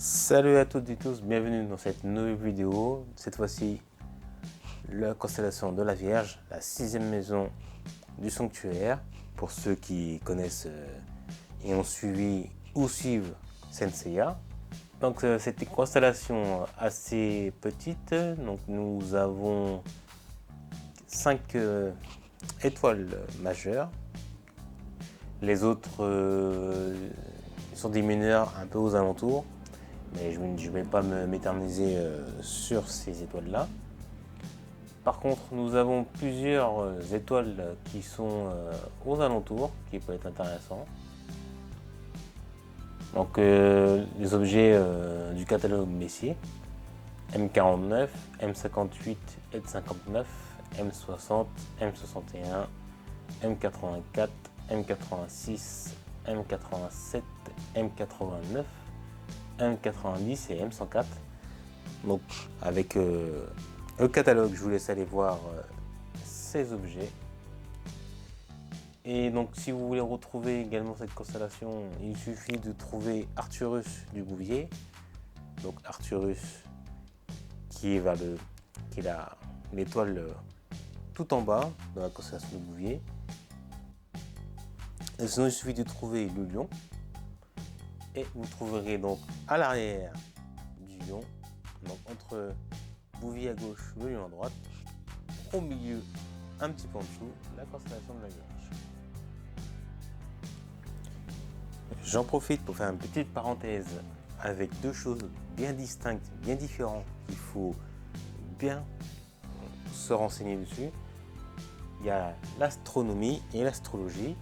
Salut à toutes et tous, bienvenue dans cette nouvelle vidéo. Cette fois-ci, la constellation de la Vierge, la 6e maison du sanctuaire. Pour ceux qui connaissent et ont suivi ou suivent Senseiya. Donc c'est une constellation assez petite. Donc nous avons 5 étoiles majeures. Les autres sont des mineurs un peu aux alentours. Mais je ne vais pas m'éterniser sur ces étoiles-là. Par contre, nous avons plusieurs étoiles qui sont aux alentours, qui peuvent être intéressants. Donc, les objets du catalogue Messier, M49, M58, M59, M60, M61, M84, M86, M87, M89, M90 et M104. Donc avec le catalogue, je vous laisse aller voir ces objets. Et donc si vous voulez retrouver également cette constellation, il suffit de trouver Arcturus du Bouvier. Donc Arcturus qui est l'étoile tout en bas de la constellation du Bouvier. Et sinon il suffit de trouver le Lion. Et vous trouverez donc à l'arrière du lion, donc entre Bouvier à gauche, le lion à droite, au milieu, un petit peu en dessous, la constellation de la Vierge. J'en profite pour faire une petite parenthèse avec deux choses bien distinctes, bien différentes, qu'il faut bien se renseigner dessus. Il y a l'astronomie et l'astrologie,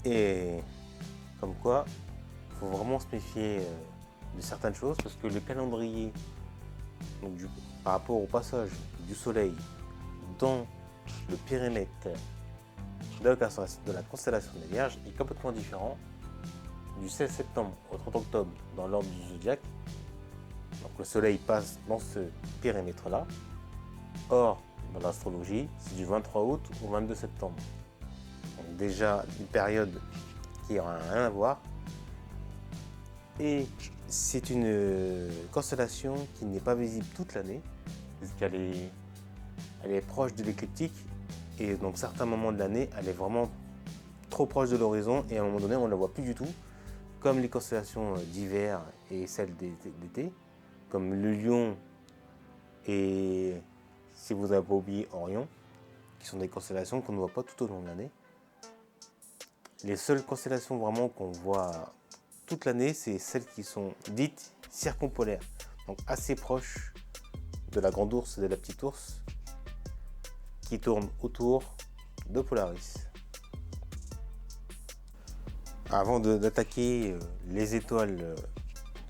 et comme quoi, il faut vraiment se méfier de certaines choses parce que le calendrier, donc par rapport au passage du soleil dans le périmètre de la constellation des Vierges est complètement différent du 16 septembre au 30 octobre dans l'ordre du zodiaque. Donc le soleil passe dans ce périmètre là. Or dans l'astrologie c'est du 23 août au 22 septembre. Donc déjà une période qui n'aura rien à voir. Et c'est une constellation qui n'est pas visible toute l'année, parce qu'elle est proche de l'écliptique, et donc certains moments de l'année, elle est vraiment trop proche de l'horizon, et à un moment donné, on ne la voit plus du tout, comme les constellations d'hiver et celles d'été, comme le Lion et, si vous n'avez pas oublié, Orion, qui sont des constellations qu'on ne voit pas tout au long de l'année. Les seules constellations vraiment qu'on voit toute l'année, c'est celles qui sont dites circumpolaires, donc assez proches de la grande ours et de la petite ours, qui tournent autour de Polaris. Avant d'attaquer les étoiles,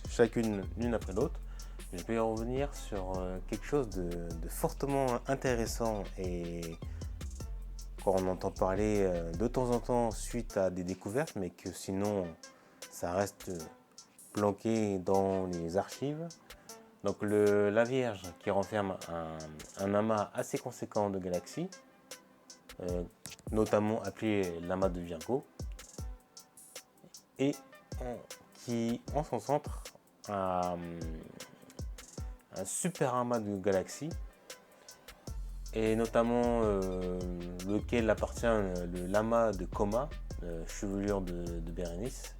chacune l'une après l'autre, je vais revenir sur quelque chose de fortement intéressant et qu'on entend parler de temps en temps suite à des découvertes, mais que sinon ça reste planqué dans les archives. Donc la Vierge qui renferme un amas assez conséquent de galaxies, notamment appelé l'amas de Virgo, et qui en son centre a un super amas de galaxies, et notamment lequel appartient le l'amas de Coma, chevelure de Bérénice,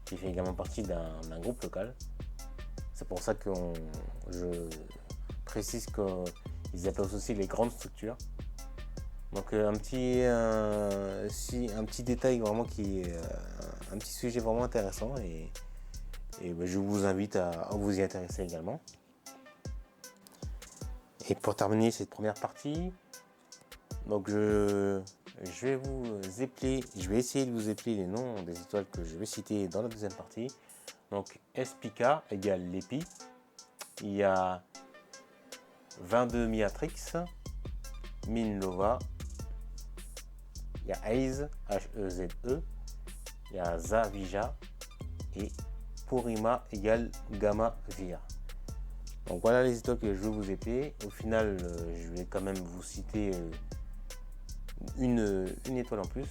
qui fait également partie d'un groupe local. C'est pour ça que je précise qu'ils appellent aussi les grandes structures. Donc un petit détail vraiment qui est un petit sujet vraiment intéressant, et je vous invite à vous y intéresser également. Et pour terminer cette première partie, donc je vais essayer de vous épeler les noms des étoiles que je vais citer dans la deuxième partie. Donc Spica égale l'épi. Il y a 22 Miatrix, Minlova, il y a Heize, H-E-Z-E, il y a Zavija et Porrima égale Gamma Vir. Donc voilà les étoiles que je vais vous épeler. Au final, je vais quand même vous citer une étoile en plus.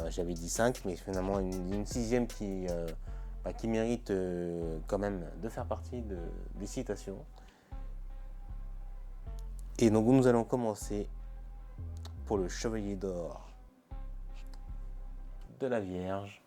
J'avais dit 5, mais finalement une sixième qui qui méritent quand même de faire partie des citations. Et donc nous allons commencer pour le Chevalier d'or de la Vierge.